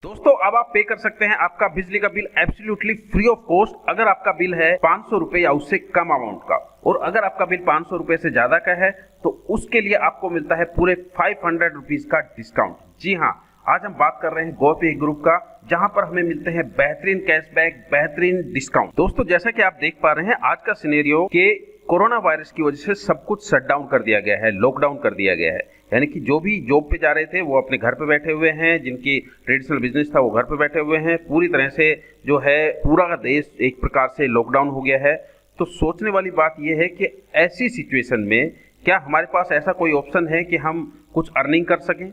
दोस्तों अब आप पे कर सकते हैं आपका बिजली का bill absolutely free of cost अगर आपका बिल है 500 रुपए या उससे कम अमाउंट का, और अगर आपका बिल 500 रुपए से ज्यादा का है तो उसके लिए आपको मिलता है पूरे 500 रुपीज का डिस्काउंट। जी हाँ, आज हम बात कर रहे हैं गोपी ग्रुप का, जहां पर हमें मिलते हैं बेहतरीन कैशबैक, बेहतरीन डिस्काउंट। दोस्तों जैसा कि आप देख पा रहे हैं आज का सिनेरियो के कोरोना वायरस की वजह से सब कुछ शट डाउन कर दिया गया है, लॉकडाउन कर दिया गया है। यानी कि जो भी जॉब पे जा रहे थे वो अपने घर पे बैठे हुए हैं, जिनकी ट्रेडिशनल बिजनेस था वो घर पे बैठे हुए हैं। पूरी तरह से जो है पूरा का देश एक प्रकार से लॉकडाउन हो गया है। तो सोचने वाली बात यह है कि ऐसी सिचुएशन में क्या हमारे पास ऐसा कोई ऑप्शन है कि हम कुछ अर्निंग कर सकें,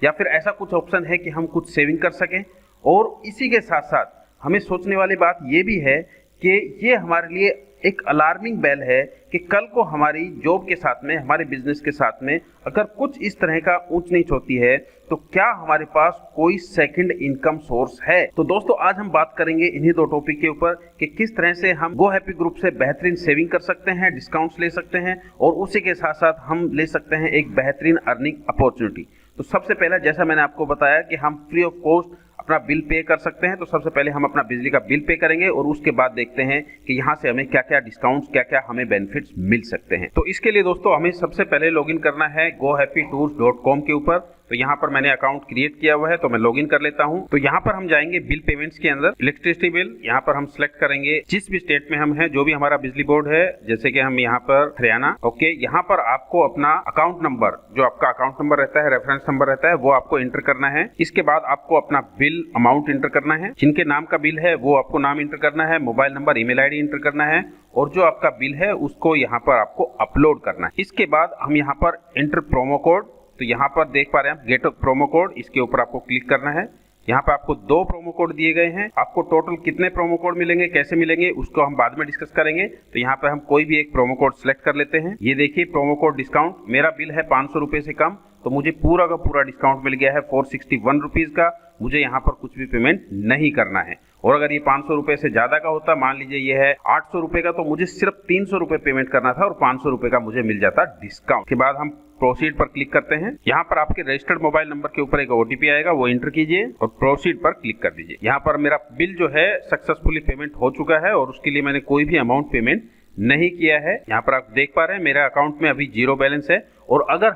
या फिर ऐसा कुछ ऑप्शन है कि हम कुछ सेविंग कर सकें। और इसी के साथ साथ हमें सोचने वाली बात यह भी है कि ये हमारे लिए एक अलार्मिंग बेल है कि कल को हमारी जॉब के साथ में, हमारे बिजनेस के साथ में अगर कुछ इस तरह का ऊंच नीच होती है तो क्या हमारे पास कोई सेकंड इनकम सोर्स है। तो दोस्तों आज हम बात करेंगे इन्हीं दो टॉपिक के ऊपर कि किस तरह से हम गो हैप्पी ग्रुप से बेहतरीन सेविंग कर सकते हैं, डिस्काउंट्स ले सकते हैं, और उसी के साथ साथ हम ले सकते हैं एक बेहतरीन अर्निंग अपॉर्चुनिटी। तो सबसे पहले जैसा मैंने आपको बताया कि हम फ्री ऑफ कॉस्ट अपना बिल पे कर सकते हैं, तो सबसे पहले हम अपना बिजली का बिल पे करेंगे और उसके बाद देखते हैं कि यहाँ से हमें क्या क्या डिस्काउंट्स, क्या क्या हमें बेनिफिट्स मिल सकते हैं। तो इसके लिए दोस्तों हमें सबसे पहले लॉगिन करना है gohappytours.com के ऊपर। तो यहाँ पर मैंने अकाउंट क्रिएट किया हुआ है, तो मैं लॉगिन कर लेता हूँ। तो यहाँ पर हम जाएंगे बिल पेमेंट्स के अंदर, इलेक्ट्रिसिटी बिल। यहाँ पर हम सिलेक्ट करेंगे जिस भी स्टेट में हम हैं, जो भी हमारा बिजली बोर्ड है, जैसे कि हम यहाँ पर हरियाणा। ओके, यहाँ पर आपको अपना अकाउंट नंबर, जो आपका अकाउंट नंबर रहता है, रेफरेंस नंबर रहता है, वो आपको एंटर करना है। इसके बाद आपको अपना बिल अमाउंट एंटर करना है, जिनके नाम का बिल है वो आपको नाम एंटर करना है, mobile number, email ID enter करना है, और जो आपका बिल है उसको यहाँ पर आपको अपलोड करना है। इसके बाद हम यहाँ पर एंटर प्रोमो कोड, तो यहाँ पर देख पा रहे हैं गेट प्रोमो कोड, इसके ऊपर आपको क्लिक करना है। यहाँ पे आपको 2 प्रोमो कोड दिए गए हैं। आपको टोटल कितने प्रोमो कोड मिलेंगे, कैसे मिलेंगे, उसको हम बाद में डिस्कस करेंगे। तो यहाँ पे हम कोई भी एक प्रोमो कोड सिलेक्ट कर लेते हैं। ये देखिए प्रोमो कोड डिस्काउंट, मेरा बिल है 500 रुपए से कम, तो मुझे पूरा का पूरा डिस्काउंट मिल गया है 461 रुपीज का। मुझे यहाँ पर कुछ भी पेमेंट नहीं करना है। और अगर ये 500 रुपए से ज्यादा का होता, मान लीजिए ये है 800 रुपए का, तो मुझे सिर्फ 300 रुपए पेमेंट करना था और 500 रुपए का मुझे मिल जाता डिस्काउंट। के बाद हम प्रोसीड पर क्लिक करते हैं। यहाँ पर आपके रजिस्टर्ड मोबाइल नंबर के ऊपर एक ओटीपी आएगा, वो एंटर कीजिए और प्रोसीड पर क्लिक कर दीजिए। यहाँ पर मेरा बिल जो है सक्सेसफुली पेमेंट हो चुका है और उसके लिए मैंने कोई भी अमाउंट पेमेंट नहीं किया है। यहाँ पर आप देख पा रहे हैं मेरा अकाउंट में अभी 0 बैलेंस है। और अगर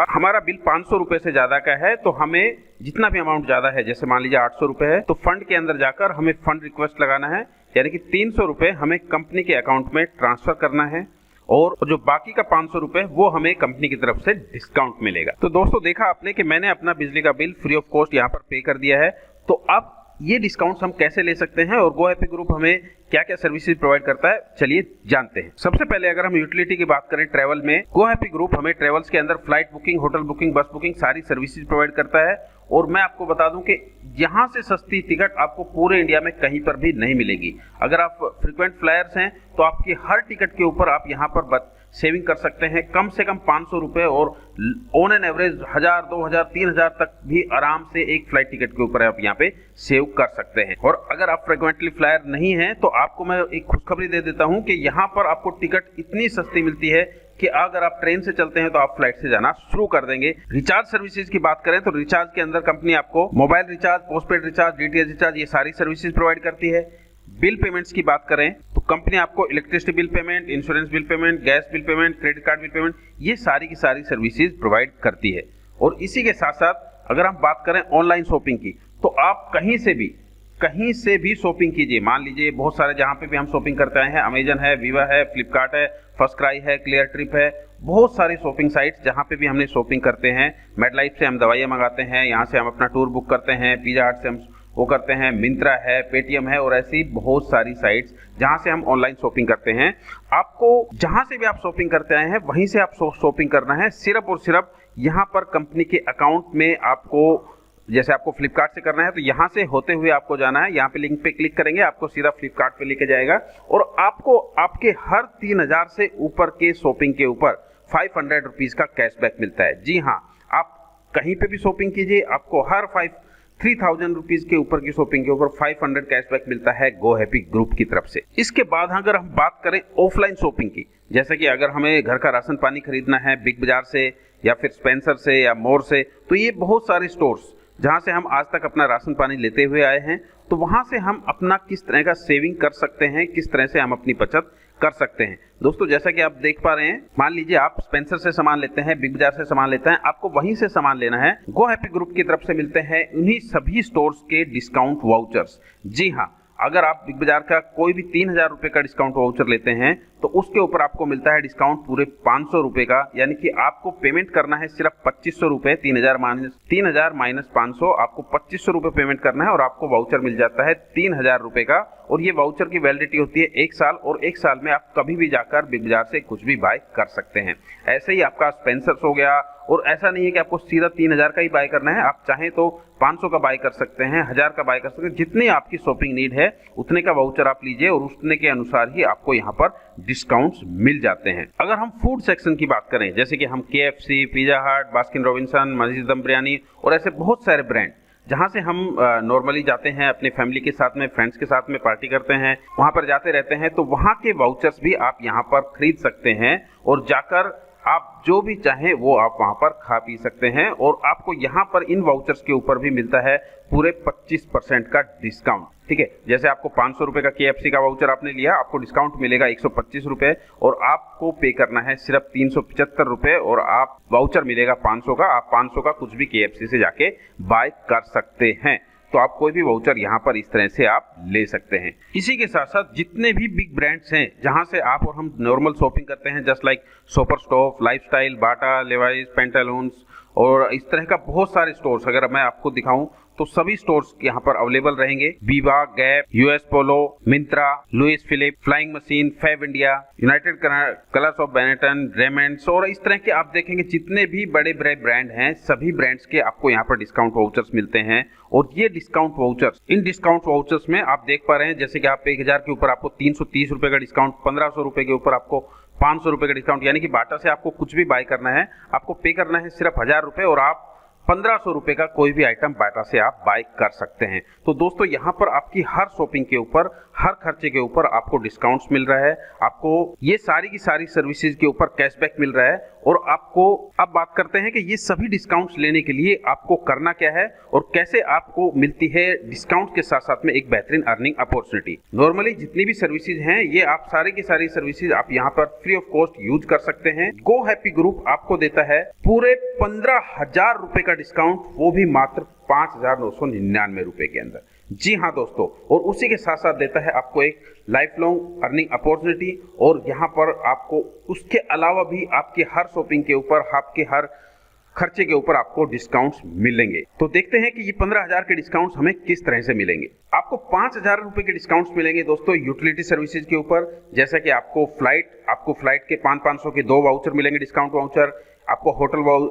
हमारा बिल 500 रुपए से ज्यादा का है तो हमें जितना भी अमाउंट ज्यादा है, जैसे मान लीजिए 800 रुपए है, तो फंड के अंदर जाकर हमें फंड रिक्वेस्ट लगाना है, यानी कि 300 रुपए हमें कंपनी के अकाउंट में ट्रांसफर करना है, और जो बाकी का 500 रुपए वो हमें कंपनी की तरफ से डिस्काउंट मिलेगा। तो दोस्तों देखा आपने कि मैंने अपना बिजली का बिल फ्री ऑफ कॉस्ट यहाँ पर पे कर दिया है। तो अब ये डिस्काउंट्स हम कैसे ले सकते हैं और गो हैप्पी ग्रुप हमें क्या क्या सर्विसेज प्रोवाइड करता है, चलिए जानते हैं। सबसे पहले अगर हम यूटिलिटी की बात करें ट्रैवल में, गो हैप्पी ग्रुप हमें ट्रैवल्स के अंदर फ्लाइट बुकिंग, होटल बुकिंग, बस बुकिंग सारी सर्विसेज प्रोवाइड करता है। और मैं आपको बता दूं कि यहाँ से सस्ती टिकट आपको पूरे इंडिया में कहीं पर भी नहीं मिलेगी। अगर आप फ्रीक्वेंट फ्लायर्स हैं तो आपकी हर टिकट के ऊपर आप यहाँ पर सेविंग कर सकते हैं कम से कम 500 रुपए, और ऑन एन एवरेज 1000, 2000, 3000 तक भी आराम से एक फ्लाइट टिकट के ऊपर आप यहाँ पे सेव कर सकते हैं। और अगर आप फ्रीक्वेंटली फ्लायर नहीं हैं तो आपको मैं एक खुशखबरी दे देता हूँ कि यहाँ पर आपको टिकट इतनी सस्ती मिलती है कि अगर आप ट्रेन से चलते हैं तो आप फ्लाइट से जाना शुरू कर देंगे। रिचार्ज सर्विसेज की बात करें तो रिचार्ज के अंदर कंपनी आपको mobile recharge, postpaid recharge, DTH recharge, ये सारी सर्विसेज प्रोवाइड करती है। बिल पेमेंट्स की बात करें तो कंपनी आपको electricity bill payment, insurance bill payment, gas bill payment, credit card bill payment, ये सारी की सारी सर्विसेज प्रोवाइड करती है। और इसी के साथ साथ अगर हम बात करें ऑनलाइन शॉपिंग की, तो आप कहीं से भी शॉपिंग कीजिए। मान लीजिए बहुत सारे जहां पे भी हम शॉपिंग करते आए हैं, अमेजन है, वीवा है, फ्लिपकार्ट है, फर्स्ट क्राई है, क्लियर ट्रिप है, बहुत सारी शॉपिंग साइट्स जहां पे भी हमने शॉपिंग करते हैं। मेडलाइफ से हम दवाइयां मंगाते हैं, यहाँ से हम अपना टूर बुक करते हैं, पिज्जा हट से हम वो करते हैं, मिंत्रा है, पेटीएम है, और ऐसी बहुत सारी साइट्स जहां से हम ऑनलाइन शॉपिंग करते हैं। आपको जहां से भी आप शॉपिंग करते आए हैं वहीं से आप शॉपिंग करना है, सिर्फ और सिर्फ यहाँ पर कंपनी के अकाउंट में आपको, जैसे आपको फ्लिपकार्ट से करना है तो यहाँ से होते हुए आपको जाना है, यहाँ पे लिंक पे क्लिक करेंगे, आपको सीधा फ्लिपकार्ट पे लेके जाएगा, और आपको आपके हर 3000 से ऊपर के शॉपिंग के ऊपर 500 रुपीज का कैशबैक मिलता है। जी हाँ, आप कहीं पे भी शॉपिंग कीजिए, आपको हर 3000 रुपीज के ऊपर की शॉपिंग के ऊपर 500 कैशबैक मिलता है गो हैप्पी ग्रुप की तरफ से। इसके बाद अगर हम बात करें ऑफलाइन शॉपिंग की, जैसे कि अगर हमें घर का राशन पानी खरीदना है बिग बाजार से या फिर स्पेंसर से या मोर से, तो ये बहुत सारे स्टोर्स जहां से हम आज तक अपना राशन पानी लेते हुए आए हैं, तो वहां से हम अपना किस तरह का सेविंग कर सकते हैं, किस तरह से हम अपनी बचत कर सकते हैं। दोस्तों जैसा कि आप देख पा रहे हैं, मान लीजिए आप स्पेंसर से सामान लेते हैं, बिग बाजार से सामान लेते हैं, आपको वहीं से सामान लेना है। गो हैप्पी ग्रुप की तरफ से मिलते हैं उन्हीं सभी स्टोर्स के डिस्काउंट वाउचर्स। जी हाँ, अगर आप बिग बाजार का कोई भी 3000 रुपए का डिस्काउंट वाउचर लेते हैं तो उसके ऊपर आपको मिलता है डिस्काउंट पूरे 500 रुपए का, यानी कि आपको पेमेंट करना है सिर्फ 2500 रुपए। 3000 माइनस 500, आपको 2500 रुपए पेमेंट करना है और आपको वाउचर मिल जाता है 3000 रुपए का। और ये वाउचर की वैलिडिटी होती है 1 साल, और 1 साल में आप कभी भी जाकर बिग बाजार से कुछ भी बाय कर सकते हैं। ऐसे ही आपका स्पेंसर्स हो गया, और ऐसा नहीं है कि आपको सीधा 3000 का ही बाय करना है, आप चाहें तो 500 का बाय कर सकते हैं, 1000 का बाय कर सकते हैं। जितनी आपकी शॉपिंग नीड है उतने का वाउचर आप लीजिए और उतने के अनुसार ही आपको यहाँ पर डिस्काउंट्स मिल जाते हैं। अगर हम फूड सेक्शन की बात करें, जैसे कि हम KFC, पिज्जा हट, बास्किन रॉबिन्सन, मजीद दम बिरयानी और ऐसे बहुत सारे ब्रांड जहां से हम नॉर्मली जाते हैं अपने फैमिली के साथ में, फ्रेंड्स के साथ में पार्टी करते हैं, वहां पर जाते रहते हैं, तो वहां के वाउचर्स भी आप यहां पर खरीद सकते हैं और जाकर आप जो भी चाहें वो आप वहां पर खा पी सकते हैं। और आपको यहाँ पर इन वाउचर्स के ऊपर भी मिलता है पूरे 25% का डिस्काउंट। ठीक है, जैसे आपको 500 रुपए का KFC का वाउचर आपने लिया, आपको डिस्काउंट मिलेगा 125 रुपए और आपको पे करना है सिर्फ 375 रुपए, और आप वाउचर मिलेगा 500 का। आप 500 का कुछ भी KFC से जाके बाय कर सकते हैं। तो आप कोई भी वाउचर यहाँ पर इस तरह से आप ले सकते हैं। इसी के साथ साथ जितने भी बिग ब्रांड्स हैं जहां से आप और हम नॉर्मल शॉपिंग करते हैं, just like super stop, Lifestyle, Bata, Levi's, Pantaloons और इस तरह का बहुत सारे स्टोर्स अगर मैं आपको दिखाऊं तो सभी स्टोर्स यहाँ पर अवेलेबल रहेंगे। Viva, Gap, US Polo, Myntra, Louis Philippe, Flying Machine, Fab India, United Colors of Benetton, Raymonds और इस तरह के आप देखेंगे जितने भी बड़े बड़े ब्रांड हैं, सभी ब्रांड्स के आपको यहाँ पर डिस्काउंट वाउचर्स मिलते हैं। और ये डिस्काउंट वाउचर्स, इन डिस्काउंट वाउचर्स में आप देख पा रहे हैं जैसे कि आप 1000 के ऊपर आपको 330 रुपए का डिस्काउंट, 1500 रुपए के ऊपर आपको 500 रुपए का डिस्काउंट, यानी कि बाटा से आपको कुछ भी बाय करना है, आपको पे करना है सिर्फ 1000 रुपए और आप 1500 रुपए का कोई भी आइटम बाटा से आप बाय कर सकते हैं। तो दोस्तों यहाँ पर आपकी हर शॉपिंग के ऊपर, हर खर्चे के ऊपर आपको डिस्काउंट्स मिल रहा है, आपको ये सारी की सारी सर्विसेज के ऊपर कैशबैक मिल रहा है। और आपको अब बात करते हैं कि ये सभी डिस्काउंट्स लेने के लिए आपको करना क्या है और कैसे आपको मिलती है डिस्काउंट के साथ साथ में एक बेहतरीन अर्निंग अपॉर्चुनिटी। नॉर्मली जितनी भी सर्विसेज हैं ये आप सारी की सारी सर्विसेज आप यहाँ पर फ्री ऑफ कॉस्ट यूज कर सकते हैं। गो हैप्पी ग्रुप आपको देता है पूरे 15,000 रुपए का डिस्काउंट, वो भी मात्र 5,999 रुपए के अंदर। जी हाँ दोस्तों, और उसी के साथ साथ देता है आपको एक लाइफ लॉन्ग अर्निंग अपॉर्चुनिटी। और यहाँ पर आपको उसके अलावा भी आपके हर शॉपिंग के ऊपर, आपके हर खर्चे के ऊपर आपको डिस्काउंट्स मिलेंगे। तो देखते हैं कि ये 15,000 के डिस्काउंट्स हमें किस तरह से मिलेंगे। आपको 5,000 रुपए के डिस्काउंट्स मिलेंगे दोस्तों यूटिलिटी सर्विसेज के ऊपर, जैसा कि आपको फ्लाइट के 500 के 2 वाउचर मिलेंगे डिस्काउंट वाउचर, आपको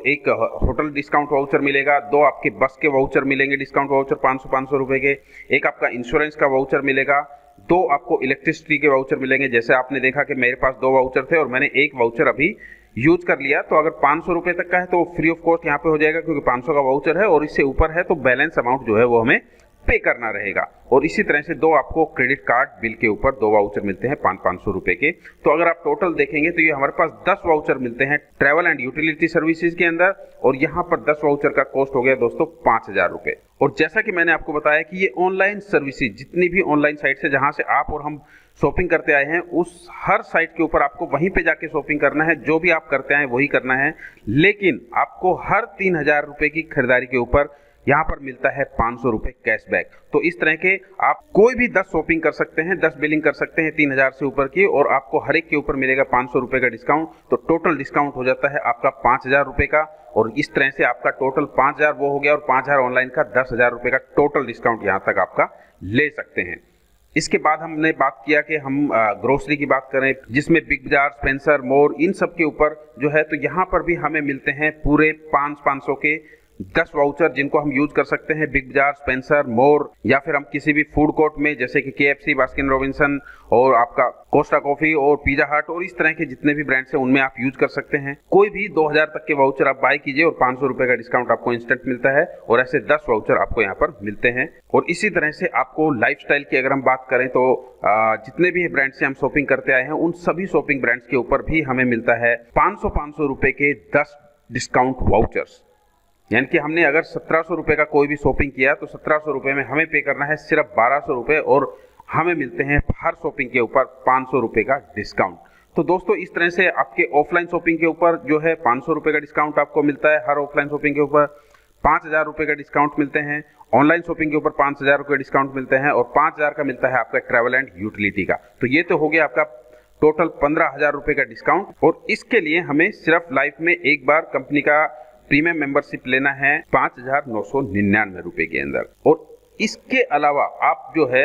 एक होटल डिस्काउंट वाउचर मिलेगा, 2 आपके बस के वाउचर मिलेंगे डिस्काउंट वाउचर 500 रुपए के, एक आपका इंश्योरेंस का वाउचर मिलेगा, 2 आपको इलेक्ट्रिसिटी के वाउचर मिलेंगे। जैसे आपने देखा कि मेरे पास 2 वाउचर थे और मैंने एक वाउचर अभी यूज कर लिया, तो अगर 500 रुपए तक का है तो फ्री ऑफ कॉस्ट यहाँ पे हो जाएगा क्योंकि 500 का वाउचर है, और इससे ऊपर है तो बैलेंस अमाउंट जो है वो हमें पे करना रहेगा। और इसी तरह से 2 आपको क्रेडिट कार्ड बिल के ऊपर 2 वाउचर मिलते हैं 500 रुपए के। तो अगर आप टोटल देखेंगे तो ये हमारे पास 10 वाउचर मिलते हैं ट्रैवल एंड यूटिलिटी सर्विसेज के अंदर, और यहाँ पर 10 वाउचर का कॉस्ट हो गया दोस्तों 5,000 रुपए। और जैसा कि मैंने आपको बताया कि ये ऑनलाइन सर्विसेज, जितनी भी ऑनलाइन साइट से जहां से आप और हम शॉपिंग करते आए हैं, उस हर साइट के ऊपर आपको वहीं पे जाके शॉपिंग करना है, जो भी आप करते आए वही करना है। लेकिन आपको हर 3,000 रुपए की खरीदारी के ऊपर यहाँ पर मिलता है 500 रुपए कैशबैक। तो इस तरह के आप कोई भी 10 शॉपिंग कर सकते हैं, 10 बिलिंग कर सकते हैं 3,000 से ऊपर की, और आपको हर एक के ऊपर मिलेगा 500 रुपए का डिस्काउंट। तो टोटल डिस्काउंट हो जाता है आपका 5,000 रुपए का, और इस तरह से आपका टोटल 5,000 वो हो गया, और 5,000 ऑनलाइन का 10,000 रुपए का टोटल डिस्काउंट यहाँ तक आपका ले सकते हैं। इसके बाद हमने बात किया कि हम ग्रोसरी की बात करें, जिसमें बिग बाजार, स्पेंसर, मोर, इन सब के ऊपर जो है, तो यहाँ पर भी हमें मिलते हैं पूरे 500 के 10 वाउचर, जिनको हम यूज कर सकते हैं बिग बाजार, स्पेंसर, मोर, या फिर हम किसी भी फूड कोर्ट में जैसे कि KFC, बास्किन रॉबिन्सन और आपका कोस्टा कॉफी और पिज्जा हट और इस तरह के जितने भी ब्रांड्स हैं उनमें आप यूज कर सकते हैं। कोई भी 2000 तक के वाउचर आप बाय कीजिए और 500 रुपए का डिस्काउंट आपको इंस्टेंट मिलता है, और ऐसे 10 वाउचर आपको यहाँ पर मिलते हैं। और इसी तरह से आपको लाइफस्टाइल की अगर हम बात करें तो जितने भी ब्रांड से हम शॉपिंग करते आए हैं उन सभी शॉपिंग ब्रांड्स के ऊपर भी हमें मिलता है 500 रुपए के 10 डिस्काउंट वाउचर्स। यानी कि हमने अगर 1700 रुपये का कोई भी शॉपिंग किया तो 1700 रुपये में हमें पे करना है सिर्फ 1200 रुपये और हमें मिलते हैं हर शॉपिंग के ऊपर 500 रुपये का डिस्काउंट। तो दोस्तों इस तरह से आपके ऑफलाइन शॉपिंग के ऊपर जो है 500 रुपये का डिस्काउंट आपको मिलता है, हर ऑफलाइन शॉपिंग के ऊपर 5000 रुपये का डिस्काउंट मिलते हैं, ऑनलाइन शॉपिंग के ऊपर 5000 रुपये डिस्काउंट मिलते हैं और 5000 का मिलता है आपका ट्रैवल एंड यूटिलिटी का। तो ये तो हो गया आपका टोटल 15000 रुपये का डिस्काउंट। और इसके लिए हमें सिर्फ लाइफ में एक बार कंपनी का प्रीमियम मेंबरशिप लेना है 5999 रुपये के अंदर। और इसके अलावा आप जो है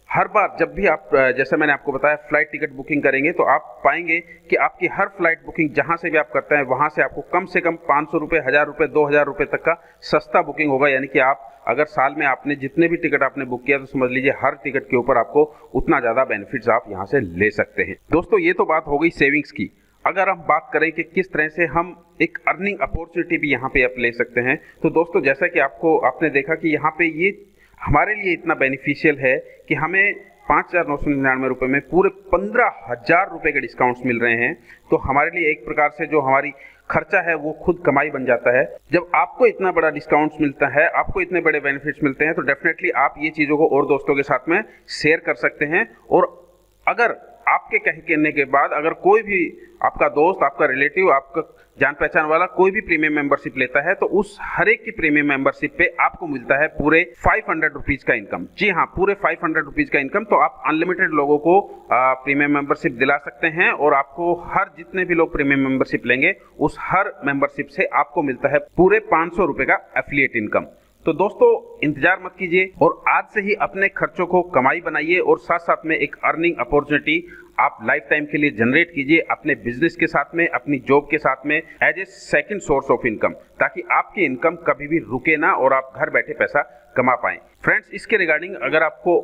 हर बार जब भी आप, जैसे मैंने आपको बताया, फ्लाइट टिकट बुकिंग करेंगे तो आप पाएंगे कि आपकी हर फ्लाइट बुकिंग जहां से भी आप करते हैं वहां से आपको कम से कम 500 रुपये, 1000 रुपये, 2000 रुपये तक का सस्ता बुकिंग होगा। यानी कि आप अगर साल में आपने जितने भी टिकट आपने बुक किया तो समझ लीजिए हर टिकट के ऊपर आपको उतना ज़्यादा बेनिफिट्स आप यहाँ से ले सकते हैं। दोस्तों ये तो बात हो गई सेविंग्स की। अगर हम बात करें कि किस तरह से हम एक अर्निंग अपॉर्चुनिटी भी यहाँ पे आप ले सकते हैं, तो दोस्तों जैसा कि आपने देखा कि यहाँ पे ये हमारे लिए इतना बेनिफिशियल है कि हमें 5999 रुपये में पूरे 15000 रुपये के डिस्काउंट्स मिल रहे हैं। तो हमारे लिए एक प्रकार से जो हमारी खर्चा है वो खुद कमाई बन जाता है। जब आपको इतना बड़ा डिस्काउंट्स मिलता है, आपको इतने बड़े बेनिफिट्स मिलते हैं, तो डेफिनेटली आप ये चीज़ों को और दोस्तों के साथ में शेयर कर सकते हैं। और अगर आपके कहने के बाद अगर कोई भी आपका दोस्त, आपका रिलेटिव, आपका जान पहचान वाला कोई भी प्रीमियम मेंबरशिप लेता है तो उस हर एक की प्रीमियम मेंबरशिप पे आपको मिलता है पूरे 500 रुपीज का इनकम। जी हाँ, पूरे 500 रुपीज का इनकम। तो आप अनलिमिटेड लोगों को प्रीमियम मेंबरशिप दिला सकते हैं और आपको हर जितने भी लोग प्रीमियम मेंबरशिप लेंगे उस हर मेंबरशिप से आपको मिलता है पूरे 500 रुपये का एफिलिएट इनकम। तो दोस्तों इंतजार मत कीजिए और आज से ही अपने खर्चों को कमाई बनाइए और साथ साथ में एक अर्निंग अपॉर्चुनिटी आप लाइफ टाइम के लिए जनरेट कीजिए अपने बिजनेस के साथ में, अपनी जॉब के साथ में as a second source of income, ताकि आपकी इनकम कभी भी रुके ना और आप घर बैठे पैसा कमा पाएं। फ्रेंड्स, इसके रिगार्डिंग अगर आपको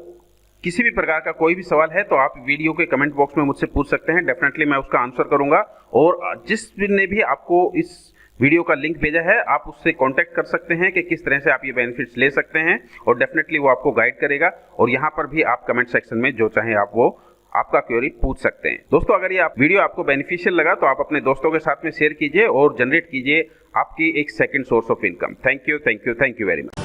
किसी भी प्रकार का कोई भी सवाल है तो आप वीडियो के कमेंट बॉक्स में मुझसे पूछ सकते हैं। डेफिनेटली मैं उसका आंसर करूंगा। और जिस ने भी आपको इस वीडियो का लिंक भेजा है आप उससे कांटेक्ट कर सकते हैं कि किस तरह से आप ये बेनिफिट्स ले सकते हैं और डेफिनेटली वो आपको गाइड करेगा। और यहाँ पर भी आप कमेंट सेक्शन में जो चाहें आप वो आपका क्वेरी पूछ सकते हैं। दोस्तों अगर ये वीडियो आपको बेनिफिशियल लगा तो आप अपने दोस्तों के साथ में शेयर कीजिए और जनरेट कीजिए आपकी एक second source of income. Thank you very much.